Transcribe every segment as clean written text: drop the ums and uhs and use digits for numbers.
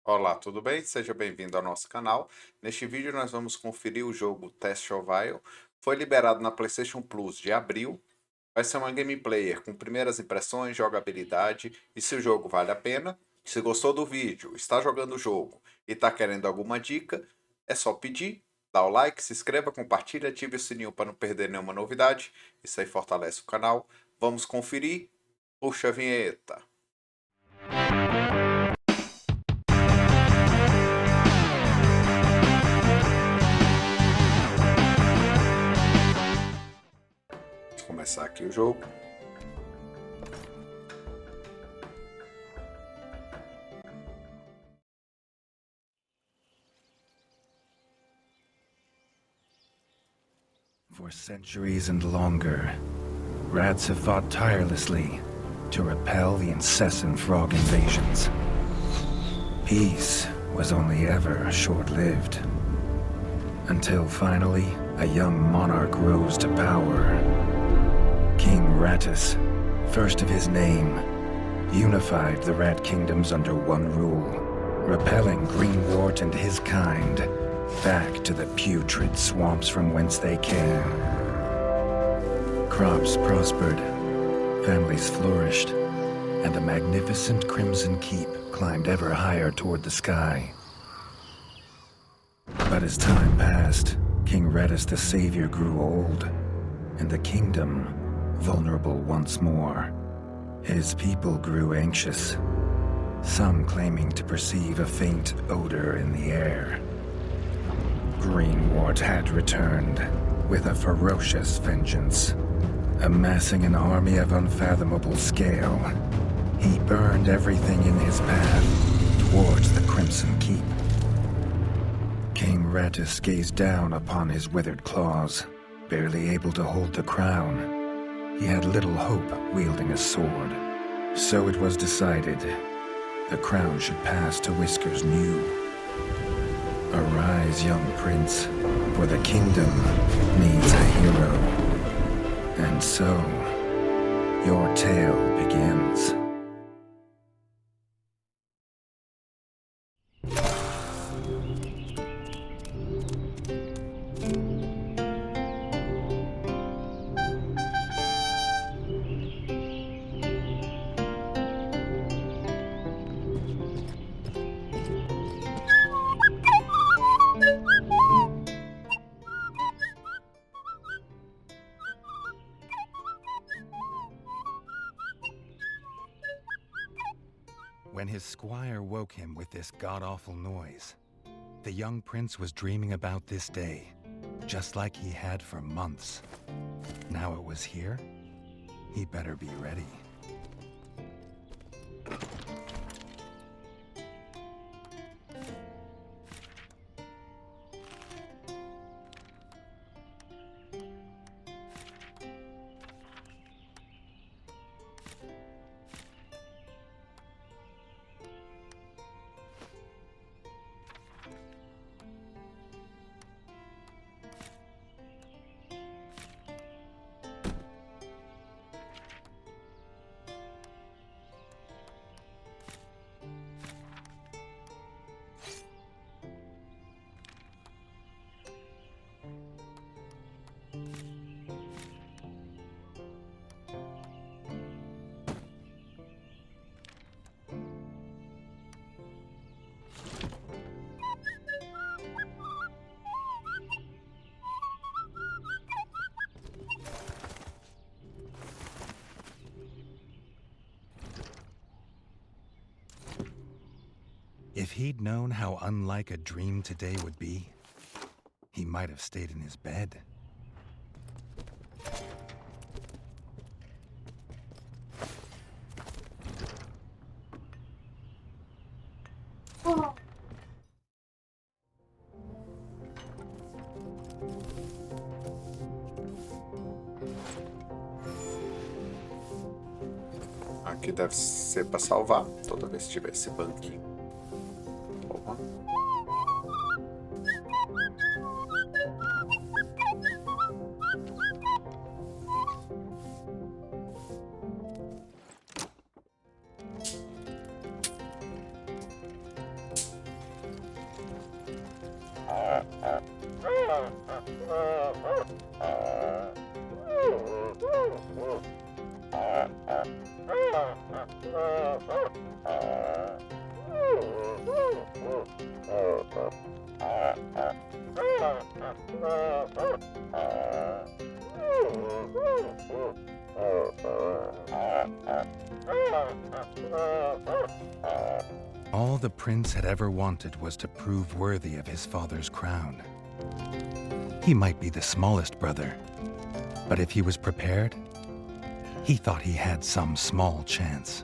Olá, tudo bem? Seja bem-vindo ao nosso canal. Neste vídeo nós vamos conferir o jogo Testando. Foi liberado na PlayStation Plus de abril. Vai ser uma game player com primeiras impressões, jogabilidade e se o jogo vale a pena. Se gostou do vídeo, está jogando o jogo e está querendo alguma dica, é só pedir, dá o like, se inscreva, compartilha, ative o sininho para não perder nenhuma novidade. Isso aí fortalece o canal. Vamos conferir. Puxa a vinheta. Vamos começar aqui o jogo. For centuries and longer, rats have fought tirelessly to repel the incessant frog invasions. Peace was only ever short-lived, until finally a young monarch rose to power. King Rattus, first of his name, unified the rat kingdoms under one rule, repelling Greenwort and his kind back to the putrid swamps from whence they came. Crops prospered, families flourished, and the magnificent Crimson Keep climbed ever higher toward the sky. But as time passed, King Rattus the Savior grew old, and the kingdom vulnerable once more. His people grew anxious, some claiming to perceive a faint odor in the air. Greenwort had returned with a ferocious vengeance. Amassing an army of unfathomable scale, he burned everything in his path towards the Crimson Keep. King Rattus gazed down upon his withered claws, barely able to hold the crown. He had little hope wielding a sword, so it was decided the crown should pass to Whiskers New. Arise, young prince, for the kingdom needs a hero. And so, your tale begins. When his squire woke him with this god-awful noise, the young prince was dreaming about this day, just like he had for months. Now it was here, he better be ready. If he'd known how unlike a dream today would be, he might have stayed in his bed. Aqui deve ser para salvar, toda vez que tiver esse banquinho. Opa. All the prince had ever wanted was to prove worthy of his father's crown. He might be the smallest brother, but if he was prepared, he thought he had some small chance.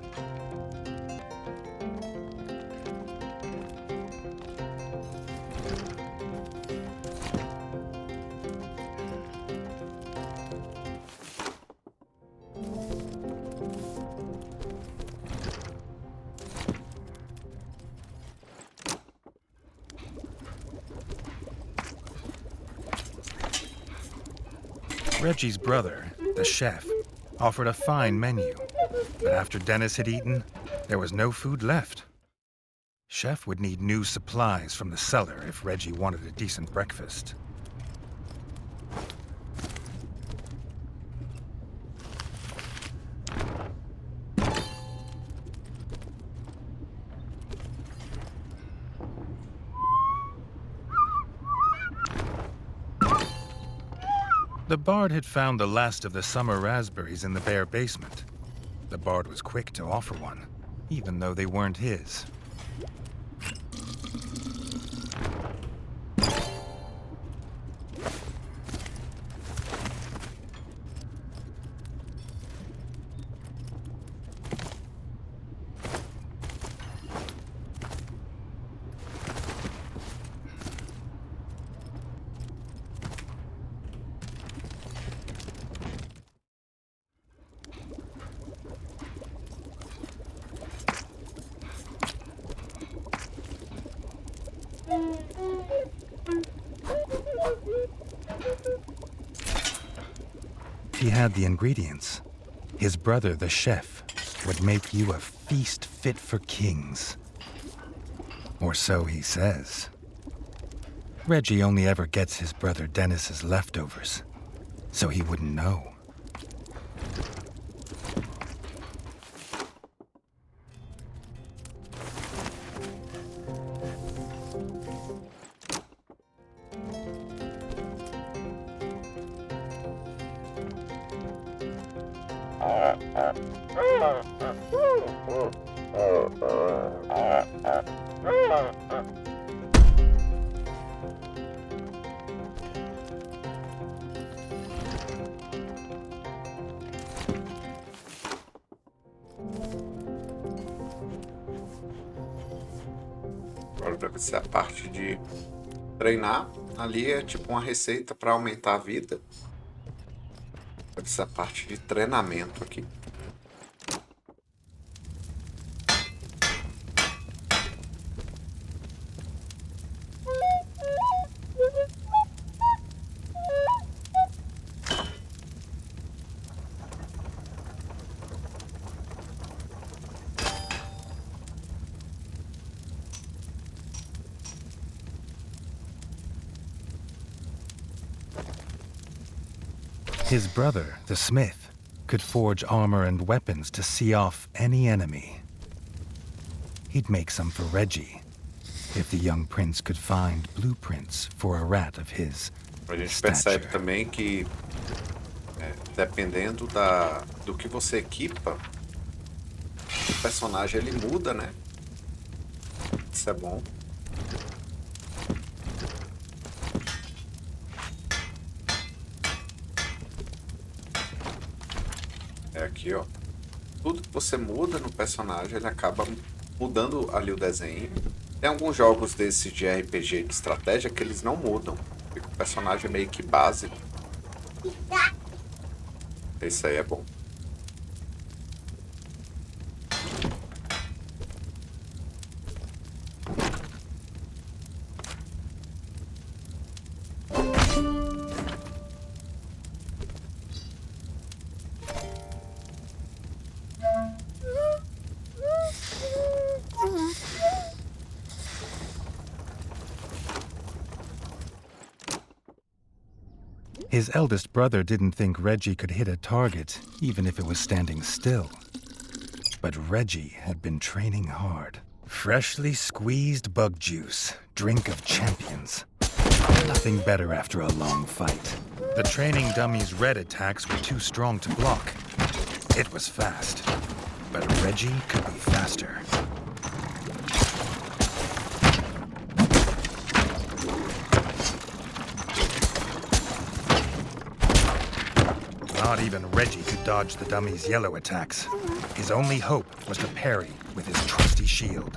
Reggie's brother, the chef, offered a fine menu, but after Dennis had eaten, there was no food left. Chef would need new supplies from the cellar if Reggie wanted a decent breakfast. The bard had found the last of the summer raspberries in the bare basement. The bard was quick to offer one, even though they weren't his. He had the ingredients. His brother, the chef, would make you a feast fit for kings. Or so he says. Reggie only ever gets his brother Dennis's leftovers, so he wouldn't know. Agora deve ser a parte de treinar. Ali é tipo uma receita para aumentar a vida. Deve ser a parte de treinamento aqui. His brother, the smith, could forge armor and weapons to see off any enemy. He'd make some for Reggie, if the young prince could find blueprints for a rat of his A gente stature. percebe também que, dependendo do que você equipa, o personagem ele muda, né? Isso é bom. É aqui, ó. Tudo que você muda no personagem, ele acaba mudando ali o desenho. Tem alguns jogos desses de RPG de estratégia que eles não mudam. Fica o personagem meio que básico. Isso aí é bom. His eldest brother didn't think Reggie could hit a target, even if it was standing still. But Reggie had been training hard. Freshly squeezed bug juice, drink of champions. Nothing better after a long fight. The training dummy's red attacks were too strong to block. It was fast, but Reggie could be faster. Not even Reggie could dodge the dummy's yellow attacks. His only hope was to parry with his trusty shield.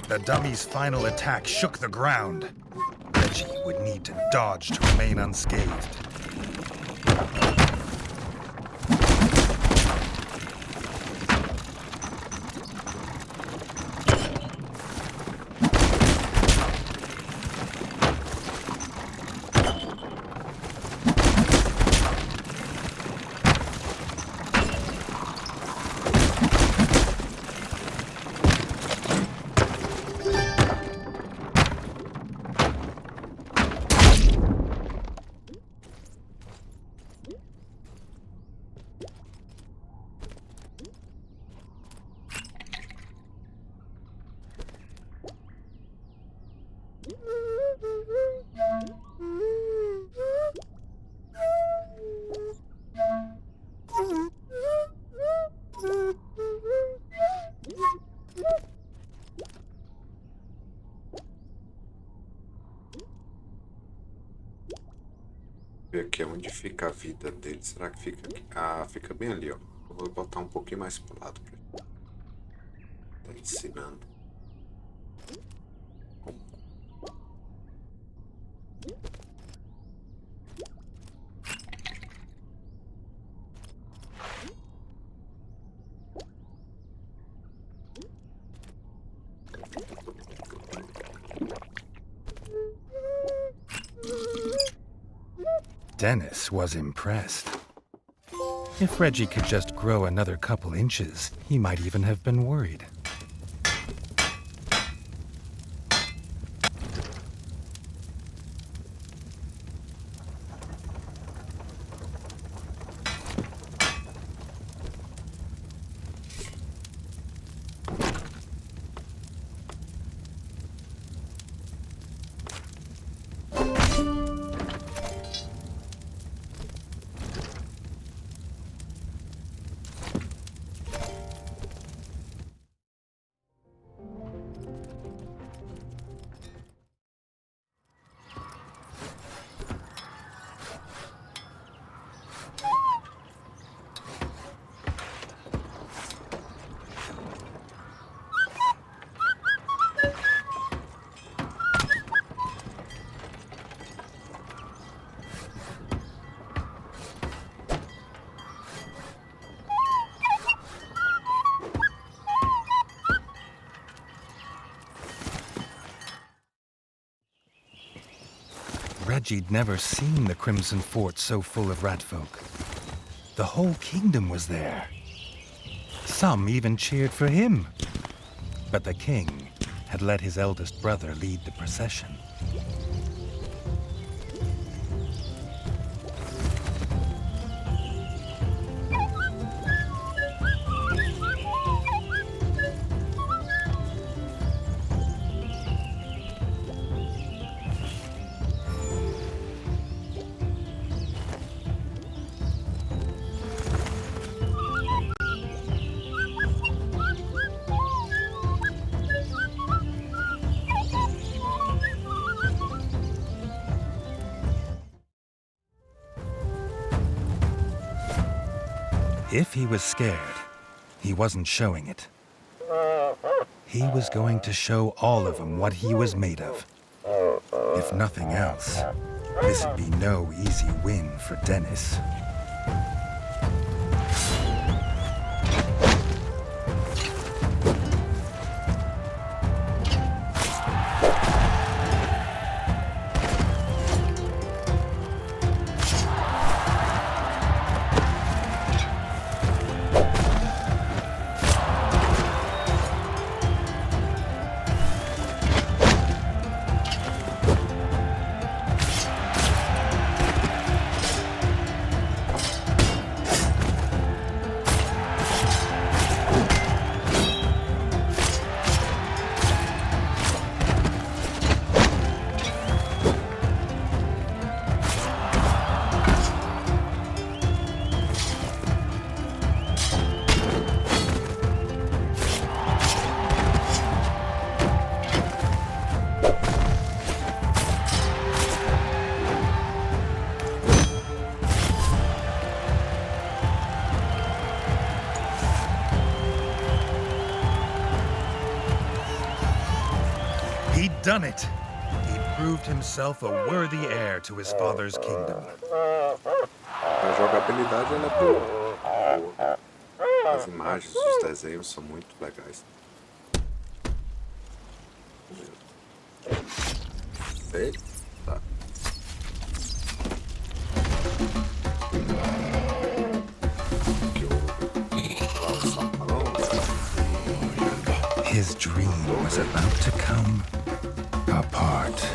The dummy's final attack shook the ground. Reggie would need to dodge to remain unscathed. Ver aqui onde fica a vida dele. Será que fica aqui? Ah, fica bem ali, ó. Eu vou botar um pouquinho mais pro lado pra ele. Tá ensinando. Dennis was impressed. If Reggie could just grow another couple inches, he might even have been worried. Reggie'd never seen the Crimson Fort so full of ratfolk. The whole kingdom was there. Some even cheered for him. But the king had let his eldest brother lead the procession. If he was scared, he wasn't showing it. He was going to show all of them what he was made of. If nothing else, this would be no easy win for Dennis. done it. He proved himself a worthy heir to his father's kingdom. A jogabilidade ela é boa. As imagens dos desenhos são muito legais. Eita. His dream was about to come apart.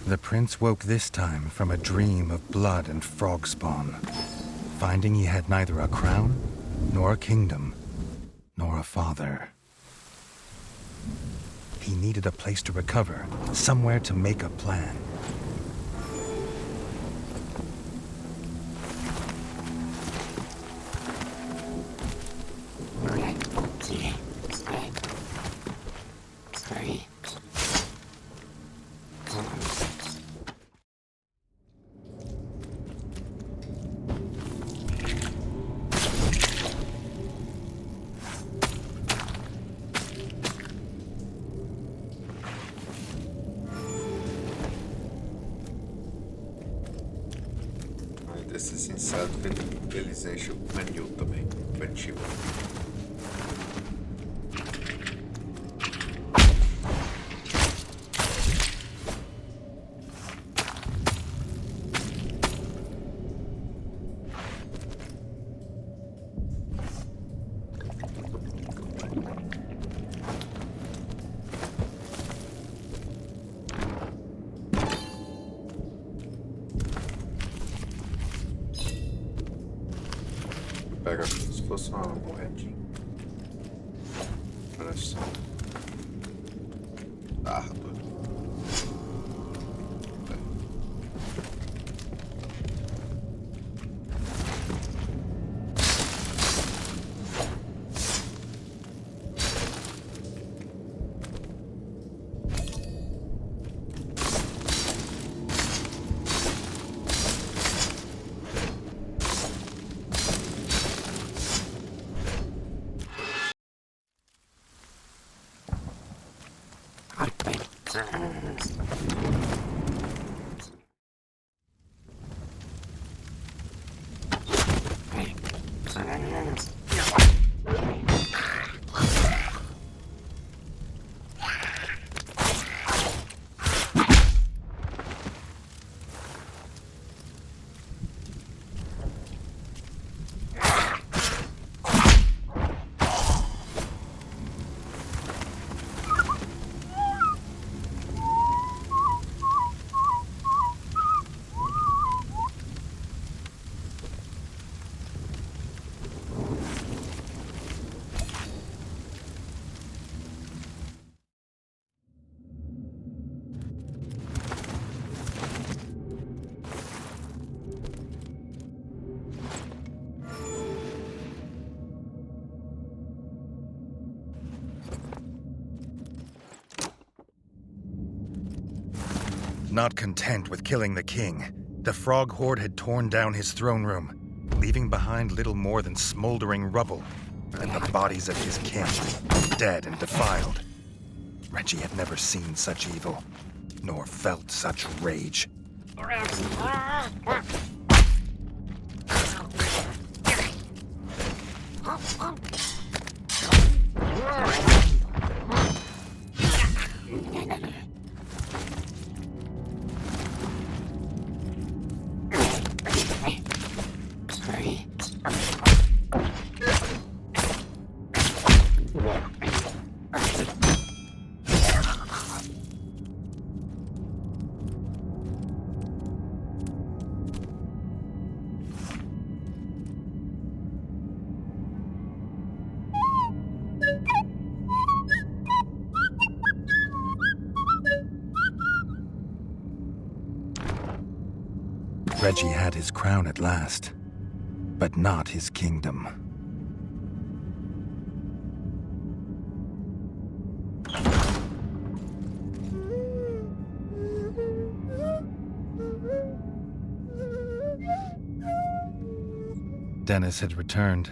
The prince woke this time from a dream of blood and frog spawn, finding he had neither a crown, nor a kingdom, nor a father. He needed a place to recover, somewhere to make a plan. Desses insetos, eles enchem o canil também, cantil. Pega como se fosse uma moedinha. Olha só. Dardo. Not content with killing the king, the frog horde had torn down his throne room, leaving behind little more than smoldering rubble and the bodies of his kin, dead and defiled. Reggie had never seen such evil, nor felt such rage. Reggie had his crown at last, but not his kingdom. Dennis had returned,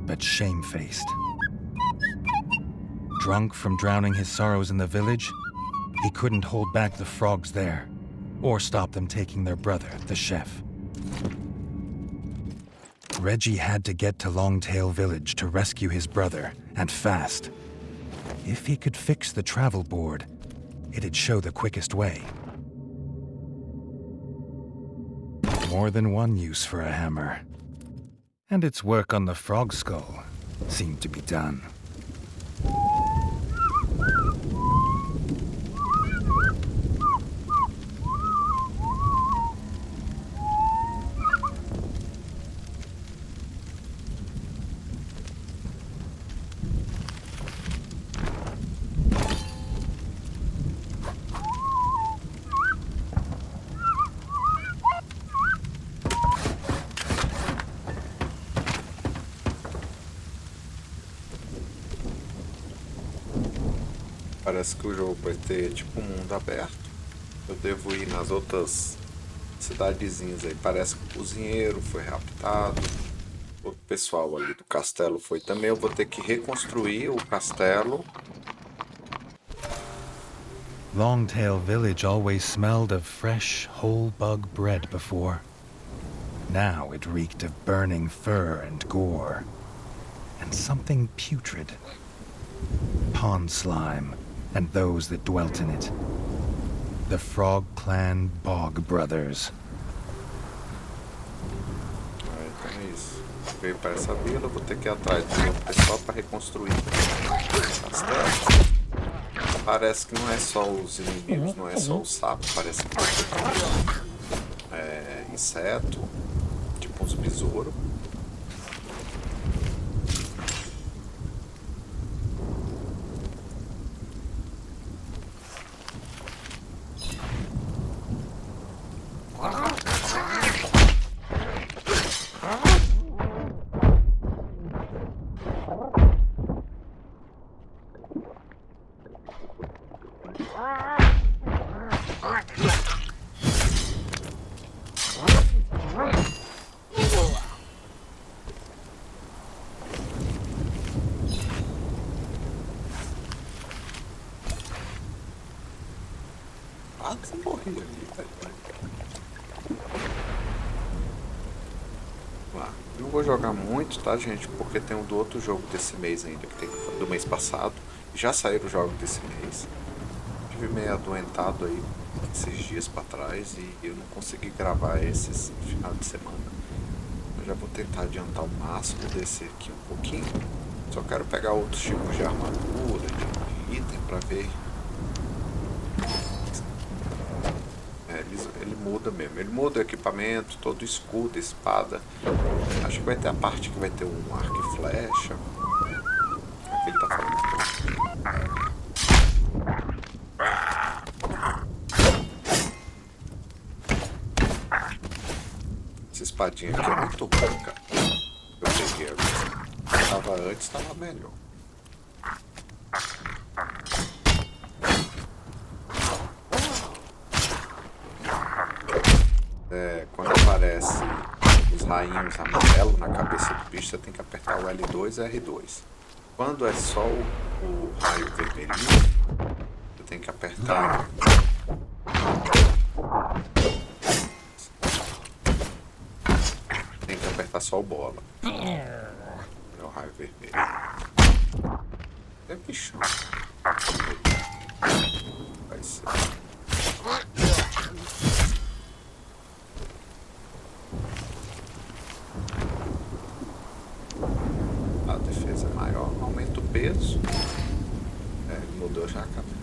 but shamefaced. Drunk from drowning his sorrows in the village, he couldn't hold back the frogs there, or stop them taking their brother, the chef. Reggie had to get to Longtail Village to rescue his brother, and fast. If he could fix the travel board, it'd show the quickest way. More than one use for a hammer. And its work on the frog skull seemed to be done. Parece que o jogo vai ter tipo um mundo aberto. Eu devo ir nas outras cidadezinhas aí. Parece que o cozinheiro foi raptado. O pessoal ali do castelo foi também. Eu vou ter que reconstruir o castelo. Longtail Village always smelled of fresh, whole bug bread before. Now it reeked of burning fur and gore. And something putrid. Pond slime. And those that dwelt in it. The Frog Clan Bog Brothers. Então é isso. Veio para essa vila, vou ter que ir atrás do outro pessoal para reconstruir o castelo. Parece que não é só os inimigos, não é só o sapo, parece que é inseto, tipo uns besouros. Quase morri ali, velho. Lá. Não vou jogar muito, tá, gente? Porque tem um do outro jogo desse mês ainda, que tem do mês passado. Já saíram os jogos desse mês. Estive meio adoentado aí esses dias pra trás e eu não consegui gravar esses no final de semana. Eu já vou tentar adiantar o máximo desse aqui um pouquinho. Só quero pegar outros tipos de armadura, de item pra ver. Ele muda mesmo, ele muda o equipamento, todo o escudo, espada. Acho que vai ter a parte que vai ter um arco e flecha. Aqui ele tá falando. Essa espadinha aqui é muito boa, cara. Eu peguei agora. Tava antes, tava melhor. Quando aparece os rainhos amarelos na cabeça do bicho, você tem que apertar o L2 e R2. Quando é só o raio vermelhinho, você tem que apertar só o bola. É o raio vermelho. É bicho. Vai ser. A defesa é maior, aumenta o peso. Ele mudou já a cabeça.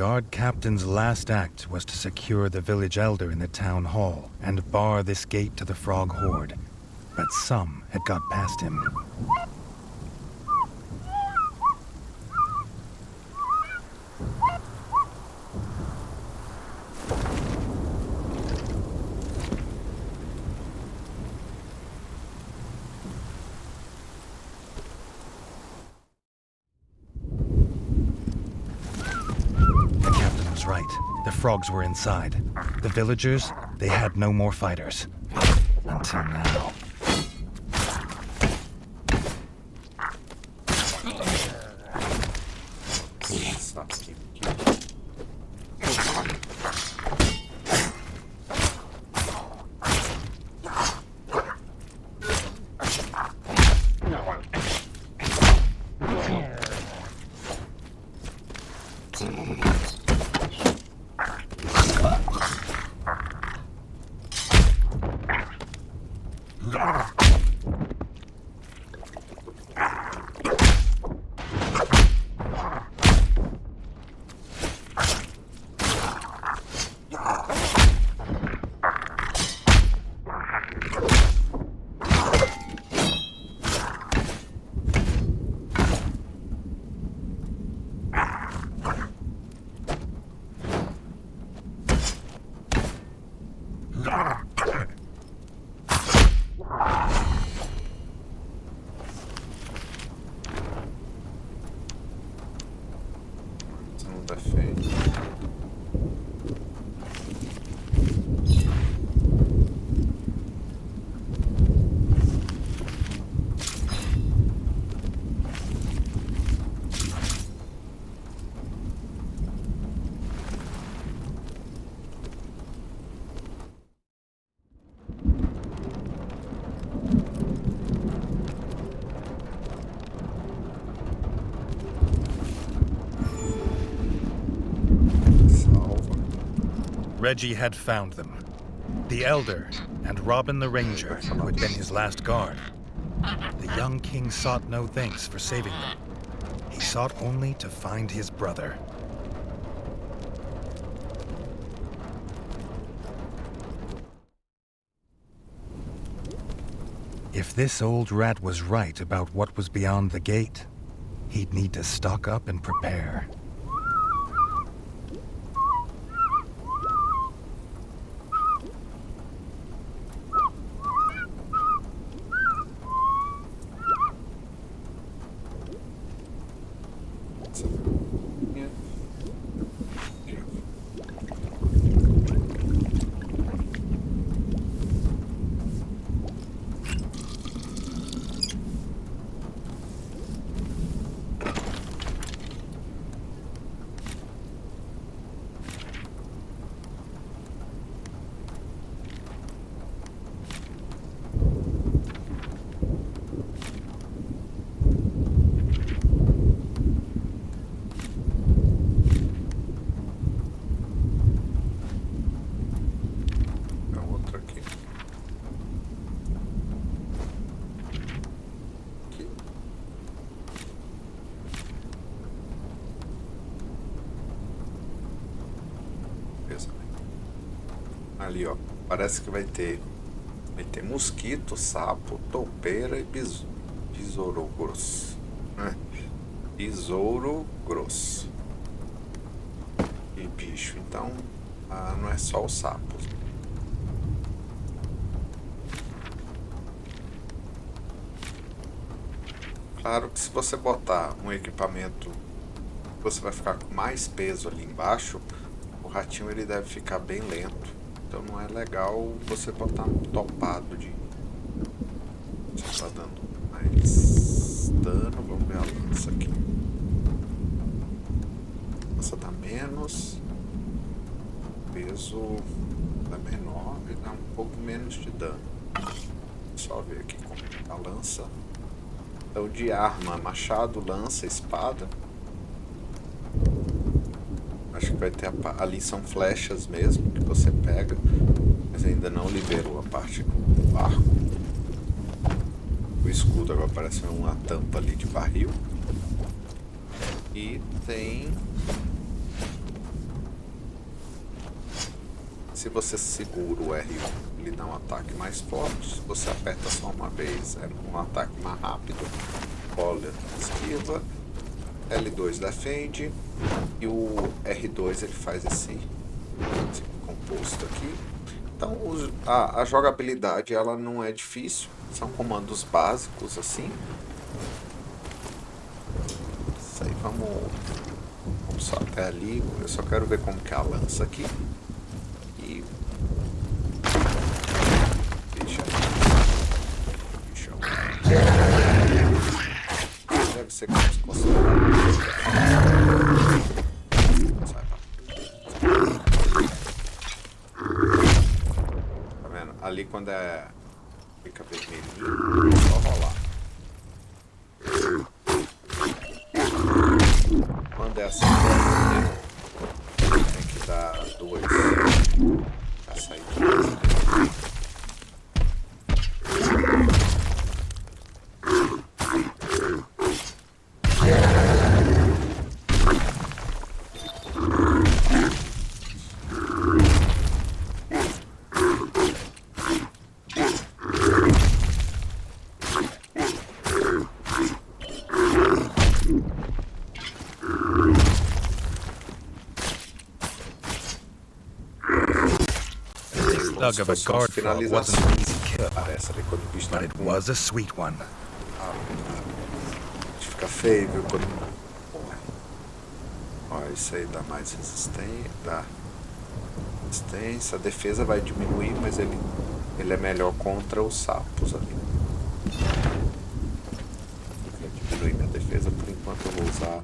guard captain's last act was to secure the village elder in the town hall and bar this gate to the frog horde. But some had got past him. Right. The frogs were inside. The villagers, they had no more fighters. Until now. Reggie had found them. The Elder and Robin the Ranger, who had been his last guard. The young king sought no thanks for saving them. He sought only to find his brother. If this old rat was right about what was beyond the gate, he'd need to stock up and prepare. Ali, ó, parece que vai ter mosquito, sapo, toupeira e besouro grosso, né? Besouro grosso e bicho. Então, não é só os sapos. Claro que se você botar um equipamento, você vai ficar com mais peso ali embaixo. O ratinho ele deve ficar bem lento. Então não é legal você botar um topado de... Você tá dando mais dano. Vamos ver a lança aqui. A lança dá menos. O peso é menor e dá um pouco menos de dano. Só ver aqui como a lança. Então de arma, machado, lança, espada. Acho que vai ter ali são flechas mesmo que você pega, mas ainda não liberou a parte do arco. O escudo agora parece uma tampa ali de barril. E tem Se você segura o R1, ele dá um ataque mais forte. Se você aperta só uma vez, é um ataque mais rápido. Olha, esquiva. L2 defende. E o R2 ele faz esse composto aqui. Então a jogabilidade ela não é difícil. São comandos básicos assim. Isso aí, vamos só até ali. Eu só quero ver como que é a lança aqui. E deve ser como se fosse. Tá vendo? Ali quando fica vermelhinho, é só rolar. Quando é assim, tem que dar 2 pra sair. Slug of a guard frog wasn't an easy kill, but it was a sweet one. Fica feio, viu? Quando morre. Ó, isso aí dá mais resistência. A defesa vai diminuir, mas ele é melhor contra os sapos ali. Eu diminui minha defesa por enquanto. Eu vou usar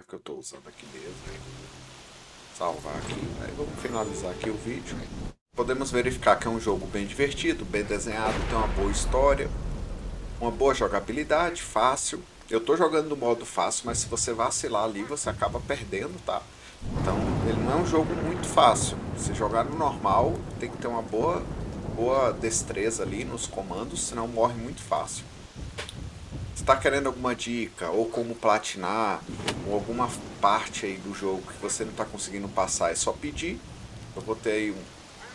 a que eu tô usando aqui mesmo. Salvar aqui. Aí vamos finalizar aqui o vídeo. Podemos verificar que é um jogo bem divertido, bem desenhado, tem uma boa história, uma boa jogabilidade, fácil. Eu tô jogando no modo fácil, mas se você vacilar ali, você acaba perdendo, tá? Então, ele não é um jogo muito fácil. Se jogar no normal, tem que ter uma boa destreza ali nos comandos, senão morre muito fácil. Se tá querendo alguma dica, ou como platinar, ou alguma parte aí do jogo que você não tá conseguindo passar, é só pedir. Eu vou ter aí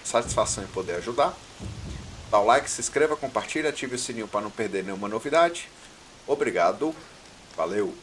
satisfação em poder ajudar. Dá o like, se inscreva, compartilha, ative o sininho para não perder nenhuma novidade. Obrigado, valeu!